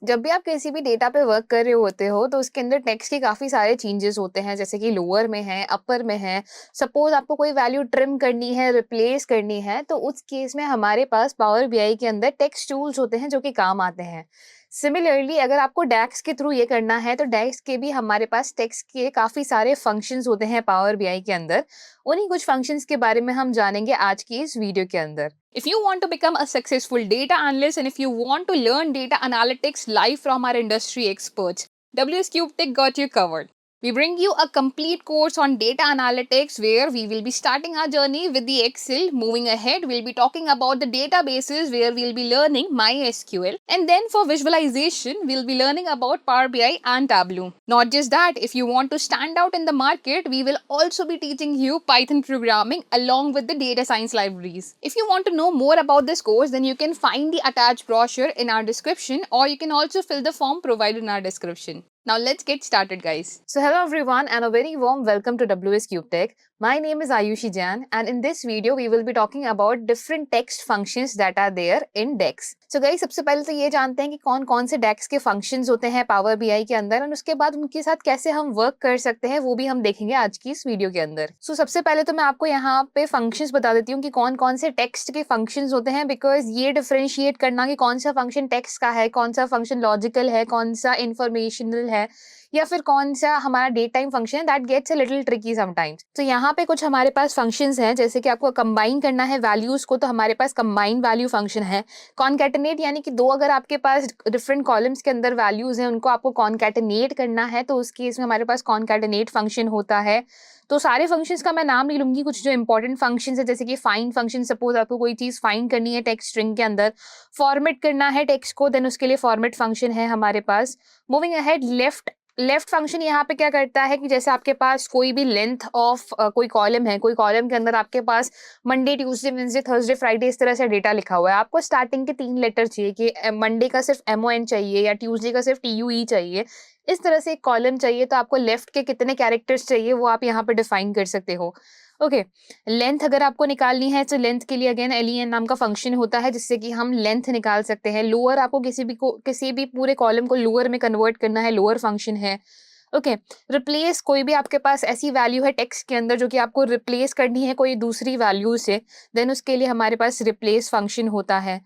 जब भी आप किसी भी डेटा पे वर्क कर रहे होते हो तो उसके अंदर टेक्स्ट के काफ़ी सारे चेंजेस होते हैं, जैसे कि लोअर में है, अपर में है। सपोज आपको कोई वैल्यू ट्रिम करनी है, रिप्लेस करनी है, तो उस केस में हमारे पास पावर बीआई के अंदर टेक्स्ट टूल्स होते हैं जो कि काम आते हैं। सिमिलरली अगर आपको डैक्स के थ्रू ये करना है तो डैक्स के भी हमारे पास टेक्स्ट के काफ़ी सारे फंक्शंस होते हैं पावर बीआई के अंदर। उन्हीं कुछ फंक्शंस के बारे में हम जानेंगे आज की इस वीडियो के अंदर। If you want to become a successful data analyst and if you want to learn data analytics live from our industry experts, WS Cube Tech got you covered. We bring you a complete course on data analytics where we will be starting our journey with the Excel. Moving ahead, we'll be talking about the databases where we'll be learning MySQL. And then for visualization, we'll be learning about Power BI and Tableau. Not just that, if you want to stand out in the market, we will also be teaching you Python programming along with the data science libraries. If you want to know more about this course, then you can find the attached brochure in our description, or you can also fill the form provided in our description. Now let's get started, guys. So hello everyone and a very warm welcome to WS Cube Tech. My name is Ayushi Jan and in this video we will be talking about different text functions that are there in DEX. So guys, सबसे पहले तो ये जानते हैं कि कौन कौन से DEX के functions होते हैं Power BI के अंदर और उसके बाद उनके साथ कैसे हम वर्क कर सकते हैं वो भी हम देखेंगे आज की इस वीडियो के अंदर। So सबसे पहले तो मैं आपको यहाँ पे functions बता देती हूँ कि कौन कौन से text के functions होते हैं, बिकॉज ये डिफरेंशिएट करना कि कौन सा फंक्शन टेक्स्ट का है, कौन सा फंक्शन लॉजिकल है, कौन सा इंफॉर्मेशनल है या फिर कौन सा हमारा डेट टाइम फंक्शन है, that gets a little tricky sometimes. तो यहाँ पे कुछ हमारे पास फंक्शंस हैं, जैसे कि आपको कंबाइन करना है वैल्यूज को, तो हमारे पास कंबाइन वैल्यू फंक्शन है। कॉनकैटिनेट यानी कि दो अगर आपके पास डिफरेंट कॉलम्स के अंदर वैल्यूज हैं उनको आपको कॉनकैटिनेट करना है, तो उस केस में हमारे पास कॉनकैटिनेट फंक्शन होता है। तो सारे फंक्शंस का मैं नाम नहीं लूंगी, कुछ जो इंपॉर्टेंट फंक्शंस है जैसे कि फाइंड फंक्शन, सपोज आपको कोई चीज फाइंड करनी है टेक्स्ट स्ट्रिंग के अंदर, फॉर्मेट करना है टेक्स्ट को, देन उसके लिए फॉर्मेट फंक्शन है हमारे पास। मूविंग अहेड, लेफ्ट फंक्शन यहाँ पे क्या करता है कि जैसे आपके पास कोई भी लेंथ ऑफ कोई कॉलम है, कोई कॉलम के अंदर आपके पास Monday, Tuesday, Wednesday, Thursday, Friday इस तरह से डेटा लिखा हुआ है। आपको स्टार्टिंग के 3 लेटर चाहिए कि मंडे का सिर्फ MON चाहिए या ट्यूसडे का सिर्फ TUE चाहिए, इस तरह से एक कॉलम चाहिए। तो आपको लेफ्ट के कितने कैरेक्टर्स चाहिए वो आप यहाँ पे डिफाइन कर सकते हो। ओके, लेंथ अगर आपको निकालनी है तो लेंथ के लिए अगेन LEN नाम का फंक्शन होता है जिससे कि हम लेंथ निकाल सकते हैं। लोअर आपको किसी भी पूरे कॉलम को लोअर में कन्वर्ट करना है, लोअर फंक्शन है। ओके, रिप्लेस, कोई भी आपके पास ऐसी वैल्यू है टेक्स्ट के अंदर जो कि आपको रिप्लेस करनी है कोई दूसरी वैल्यू से, देन उसके लिए हमारे पास रिप्लेस फंक्शन होता है।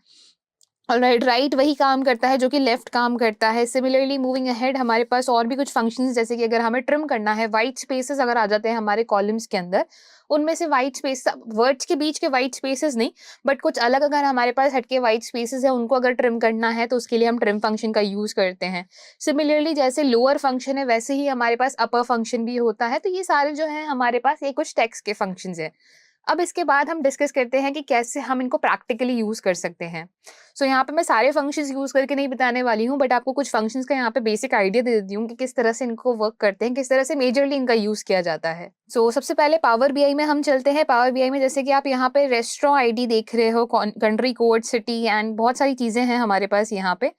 ऑलराइट, राइट वही काम करता है जो कि लेफ्ट काम करता है। सिमिलरली मूविंग अहेड हमारे पास और भी कुछ फंक्शंस, जैसे कि अगर हमें ट्रिम करना है, वाइट स्पेसेस अगर आ जाते हैं हमारे कॉलम्स के अंदर, उनमें से वाइट स्पेस, वर्ड्स के बीच के वाइट स्पेसेस नहीं बट कुछ अलग अगर हमारे पास हटके वाइट स्पेसेस है उनको अगर ट्रिम करना है तो उसके लिए हम ट्रिम फंक्शन का यूज करते हैं। सिमिलरली जैसे लोअर फंक्शन है वैसे ही हमारे पास अपर फंक्शन भी होता है। तो ये सारे जो है हमारे पास ये कुछ टेक्स्ट के फंक्शंस है। अब इसके बाद हम डिस्कस करते हैं कि कैसे हम इनको प्रैक्टिकली यूज कर सकते हैं। सो यहाँ पे मैं सारे फंक्शंस यूज करके नहीं बताने वाली हूँ, बट आपको कुछ फंक्शंस का यहाँ पे बेसिक आइडिया दे देती हूँ कि किस तरह से इनको वर्क करते हैं, किस तरह से मेजरली इनका यूज किया जाता है। सबसे पहले पावर बीआई में हम चलते हैं। पावर बीआई में जैसे कि आप यहाँ पे रेस्टोरेंट आईडी देख रहे हो, कंट्री कोड, सिटी एंड बहुत सारी चीजें हैं हमारे पास यहाँ पे।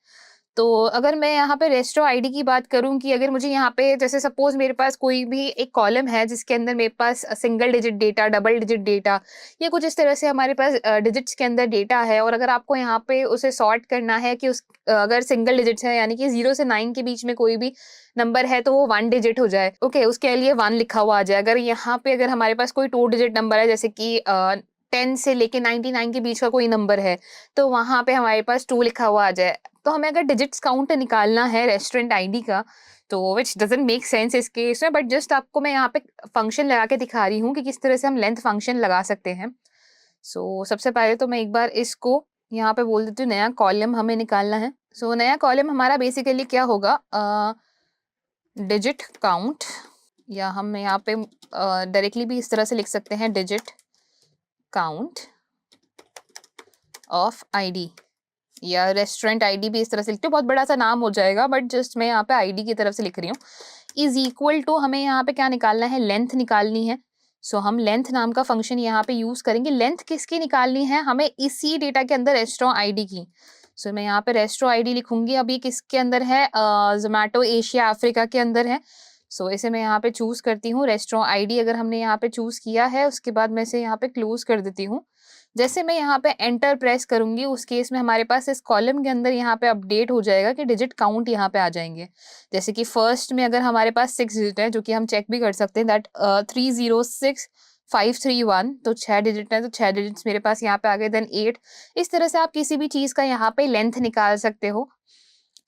तो अगर मैं यहाँ पे रेस्टो आईडी की बात करूँ कि अगर मुझे यहाँ पे जैसे सपोज मेरे पास कोई भी एक कॉलम है जिसके अंदर मेरे पास single digit data, double digit data या कुछ इस तरह से हमारे पास डिजिट्स के अंदर डेटा है, और अगर आपको यहाँ पे उसे सॉर्ट करना है कि अगर सिंगल डिजिट्स है यानी कि 0 से 9 के बीच में कोई भी नंबर है तो वो 1 डिजिट हो जाए। ओके, उसके लिए 1 लिखा हुआ आ जाए। अगर यहाँ पे अगर हमारे पास कोई 2 डिजिट नंबर है जैसे कि 10 से लेके 99 के बीच का कोई नंबर है तो वहां पे हमारे पास 2 लिखा हुआ आ जाए। तो हमें अगर डिजिट्स काउंट निकालना है रेस्टोरेंट आईडी का, तो विच डजंट मेक सेंस इस केस में, बट जस्ट आपको मैं यहाँ पे फंक्शन लगा के दिखा रही हूँ कि किस तरह से हम लेंथ फंक्शन लगा सकते हैं। सबसे पहले तो मैं एक बार इसको यहाँ पे बोल देती हूँ, नया कॉलम हमें निकालना है। नया कॉलम हमारा बेसिकली क्या होगा, डिजिट काउंट, या हम यहाँ पे डायरेक्टली भी इस तरह से लिख सकते हैं, डिजिट काउंट ऑफ आईडी, या रेस्टोरेंट आईडी भी इस तरह से लिखते हो, बहुत बड़ा सा नाम हो जाएगा बट जस्ट मैं यहाँ पे आईडी की तरफ से लिख रही हूँ। इज इक्वल टू, हमें यहाँ पे क्या निकालना है, लेंथ निकालनी है। हम लेंथ नाम का फंक्शन यहाँ पे यूज करेंगे। लेंथ किसकी निकालनी है, हमें इसी डेटा के अंदर रेस्टोरेंट आईडी की। मैं यहाँ पे रेस्टोरेंट आईडी लिखूंगी। अब ये किसके अंदर है, जोमेटो एशिया अफ्रीका के अंदर है। सो इसे मैं यहाँ पे चूज़ करती हूँ, रेस्टोरेंट आईडी अगर हमने यहाँ पे चूज़ किया है, उसके बाद मैं इसे यहाँ पे क्लोज़ कर देती हूँ। जैसे मैं यहाँ पे एंटर प्रेस करूँगी, उस केस में हमारे पास इस कॉलम के अंदर यहाँ पे अपडेट हो जाएगा कि डिजिट काउंट यहाँ पे आ जाएँगे। जैसे कि फर्स्ट में अगर हमारे पास 6 डिजिट है, जो कि हम चेक भी कर सकते हैं दैट 306531, तो 6 डिजिट है, तो 6 डिजिट्स मेरे पास यहाँ पे आ गए, देन 8। इस तरह से आप किसी भी चीज़ का यहाँ पे लेंथ निकाल सकते हो।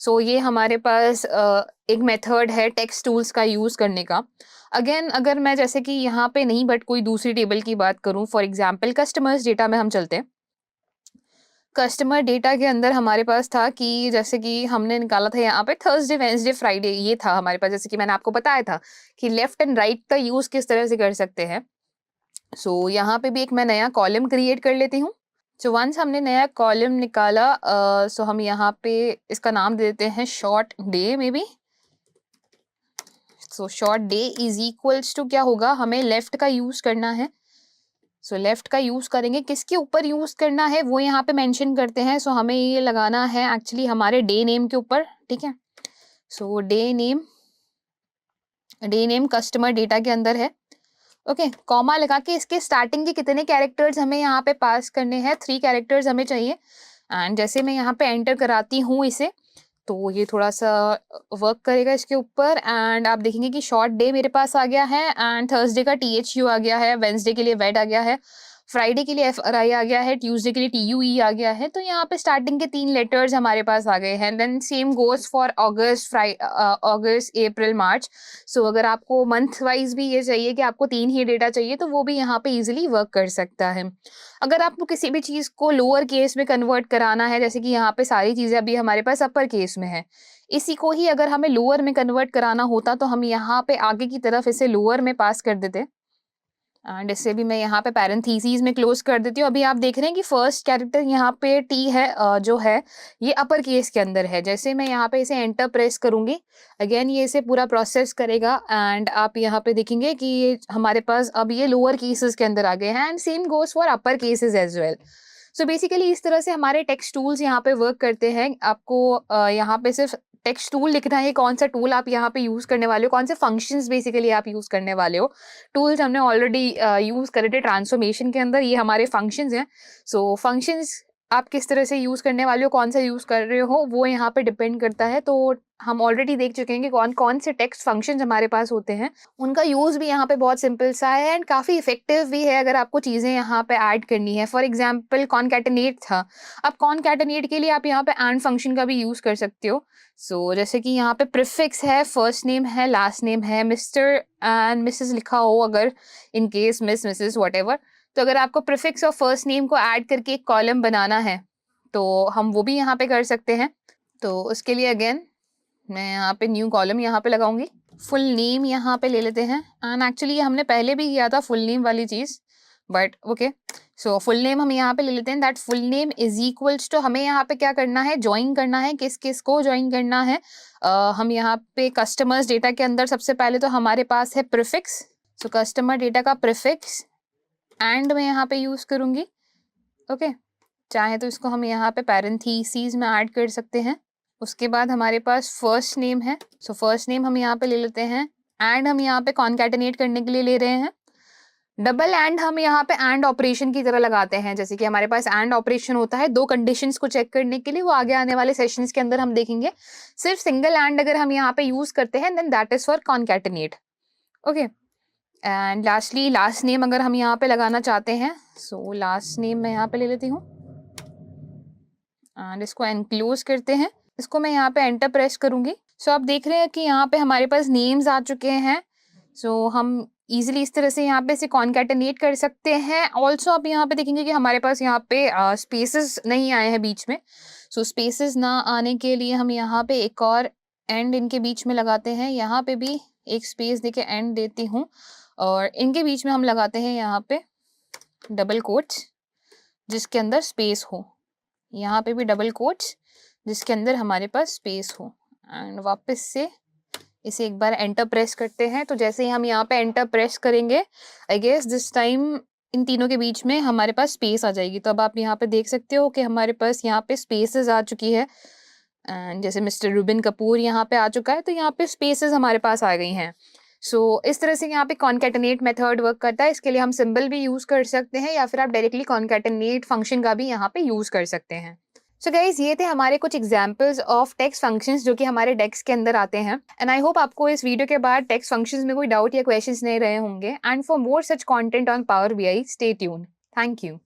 सो ये हमारे पास एक मेथड है टेक्स्ट टूल्स का यूज़ करने का। अगेन अगर मैं जैसे कि यहाँ पे नहीं बट कोई दूसरी टेबल की बात करूँ, फॉर एग्ज़ाम्पल कस्टमर्स डेटा में हम चलते हैं। कस्टमर डेटा के अंदर हमारे पास था कि जैसे कि हमने निकाला था यहाँ पे थर्सडे, वेडनेसडे, फ्राइडे, ये था हमारे पास, जैसे कि मैंने आपको बताया था कि लेफ्ट एंड राइट का यूज़ किस तरह से कर सकते हैं। सो यहाँ पे भी एक मैं नया कॉलम क्रिएट कर लेती हूँ। सो वंस हमने नया कॉलम निकाला, सो हम यहाँ पे इसका नाम दे देते हैं short day maybe. So short day is equals to क्या होगा, हमें लेफ्ट का यूज करना है। सो लेफ्ट का यूज करेंगे, किसके ऊपर यूज करना है वो यहाँ पे मेंशन करते हैं। सो हमें ये लगाना है एक्चुअली हमारे डे नेम के ऊपर, ठीक है। सो डे नेम कस्टमर डेटा के अंदर है, ओके। कॉमा लगा के इसके स्टार्टिंग के कितने कैरेक्टर्स हमें यहाँ पे पास करने हैं, 3 कैरेक्टर्स हमें चाहिए। एंड जैसे मैं यहाँ पे एंटर कराती हूँ इसे, तो ये थोड़ा-सा वर्क करेगा इसके ऊपर एंड आप देखेंगे कि शॉर्ट डे मेरे पास आ गया है एंड थर्सडे का THU आ गया है, वेडनेसडे के लिए वेड आ गया है, फ्राइडे के लिए FRI आ गया है, ट्यूसडे के लिए TUE आ गया है। तो यहाँ पे स्टार्टिंग के 3 लेटर्स हमारे पास आ गए हैं। देन सेम गोज़ फॉर अगस्त, अप्रैल, मार्च। सो अगर आपको मंथ वाइज़ भी ये चाहिए कि आपको 3 ही डेटा चाहिए, तो वो भी यहाँ पे ईज़िली वर्क कर सकता है। अगर आपको किसी भी चीज़ को लोअर केस में कन्वर्ट कराना है, जैसे कि यहाँ पे सारी चीज़ें अभी हमारे पास अपर केस में है, इसी को ही अगर हमें लोअर में कन्वर्ट कराना होता, तो हम यहाँ पे आगे की तरफ इसे लोअर में पास कर देते। एंड इससे भी मैं यहाँ पे पैरेंथेसिस में क्लोज कर देती हूँ। अभी आप देख रहे हैं कि फर्स्ट कैरेक्टर यहाँ पे टी है, जो है ये अपर केस के अंदर है। जैसे मैं यहाँ पे इसे एंटर प्रेस करूंगी, अगेन ये इसे पूरा प्रोसेस करेगा एंड आप यहाँ पे देखेंगे कि ये हमारे पास अब ये लोअर केसेस के अंदर आ गए हैं and same goes for upper cases as well. So basically इस तरह से हमारे टेक्स्ट टूल्स यहाँ पे वर्क करते हैं। आपको यहाँ पे सिर्फ टेक्स्ट टूल लिखना है, कौन सा टूल आप यहाँ पे यूज करने वाले हो, कौन से फंक्शंस बेसिकली आप यूज करने वाले हो। टूल्स हमने ऑलरेडी यूज करे थे ट्रांसफॉर्मेशन के अंदर, ये हमारे फंक्शंस हैं। सो फंक्शंस आप किस तरह से यूज करने वाले हो, कौन सा यूज कर रहे हो, वो यहाँ पे डिपेंड करता है। तो हम ऑलरेडी देख चुके हैं कि कौन कौन से टेक्स्ट फंक्शंस हमारे पास होते हैं। उनका यूज भी यहाँ पे बहुत सिंपल सा है एंड काफी इफेक्टिव भी है अगर आपको चीजें यहाँ पे ऐड करनी है। फॉर एग्जाम्पल कॉनकैटिनेट था, अब कॉनकैटिनेट के लिए आप यहाँ पे एंड फंक्शन का भी यूज कर सकते हो। सो जैसे कि यहाँ पे प्रीफिक्स है, फर्स्ट नेम है, लास्ट नेम है, मिस्टर एंड मिसेस लिखा हो अगर, in case miss, Mrs, whatever, तो अगर आपको प्रीफिक्स और फर्स्ट नेम को ऐड करके एक कॉलम बनाना है, तो हम वो भी यहाँ पे कर सकते हैं। तो उसके लिए अगेन मैं यहाँ पे न्यू कॉलम यहाँ पे लगाऊंगी, फुल नेम यहाँ पे ले लेते हैं एंड एक्चुअली ये हमने पहले भी किया था फुल नेम वाली चीज़, but okay. So full name हम यहाँ पे ले लेते हैं, that full name is equals to, हमें यहाँ पे क्या करना है, ज्वाइन करना है, किस किस को ज्वाइन करना है। हम यहाँ पे कस्टमर्स डेटा के अंदर सबसे पहले तो हमारे पास है प्रीफिक्स। सो कस्टमर डेटा का प्रीफिक्स एंड मैं यहाँ पे यूज़ करूँगी, ओके। चाहे तो इसको हम यहाँ पे पैरेंथेसिस में ऐड कर सकते हैं। उसके बाद हमारे पास फर्स्ट नेम है, सो फर्स्ट नेम हम यहाँ पे ले लेते हैं एंड हम यहाँ पे कॉन्कैटिनेट करने के लिए ले रहे हैं। डबल एंड हम यहाँ पे एंड ऑपरेशन की तरह लगाते हैं, जैसे कि हमारे पास एंड ऑपरेशन होता है दो कंडीशंस को चेक करने के लिए, वो आगे आने वाले सेशंस के अंदर हम देखेंगे। सिर्फ सिंगल एंड अगर हम यहाँ पे यूज करते हैं then that is for concatenate, okay. And lastly last name अगर हम यहाँ पे लगाना चाहते हैं, सो लास्ट नेम मैं यहाँ पे ले लेती हूँ एंड इसको एनक्लोज करते हैं। इसको मैं यहाँ पे एंटर प्रेस करूंगी। सो आप देख रहे हैं कि यहाँ पे हमारे पास नेम्स आ चुके हैं। सो हम इजीली इस तरह से यहाँ पे इसे कॉन्कैटिनेट कर सकते हैं। ऑल्सो आप यहाँ पे देखेंगे कि हमारे पास यहाँ पे स्पेसेस नहीं आए हैं बीच में। सो स्पेसेस ना आने के लिए हम यहाँ पे एक और एंड इनके बीच में लगाते हैं। यहाँ पे भी एक स्पेस देके एंड देती हूँ और इनके बीच में हम लगाते हैं यहाँ पे डबल कोट्स जिसके अंदर स्पेस हो। यहाँ पे भी डबल कोट्स जिसके अंदर हमारे पास स्पेस हो एंड वापस से इसे एक बार एंटर प्रेस करते हैं। तो जैसे ही हम यहाँ पे एंटर प्रेस करेंगे, आई गेस दिस टाइम इन तीनों के बीच में हमारे पास स्पेस आ जाएगी। तो अब आप यहाँ पे देख सकते हो कि हमारे पास यहाँ पे स्पेसेस आ चुकी है एंड जैसे मिस्टर रुबिन कपूर यहाँ पे आ चुका है, तो यहाँ पे स्पेसेस हमारे पास आ गई हैं। सो इस तरह से यहाँ पे कॉन्कैटिनेट मेथड वर्क करता है। इसके लिए हम सिंबल भी यूज़ कर सकते हैं या फिर आप डायरेक्टली कॉन्कैटिनेट फंक्शन का भी यहाँ पे यूज़ कर सकते हैं। सो गाइस ये थे हमारे कुछ एग्जांपल्स ऑफ टेक्स्ट फंक्शंस जो कि हमारे डेक्स के अंदर आते हैं। एंड आई होप आपको इस वीडियो के बाद टेक्स्ट फंक्शंस में कोई डाउट या क्वेश्चंस नहीं रहे होंगे। And for more such content on power BI stay tuned. Thank you.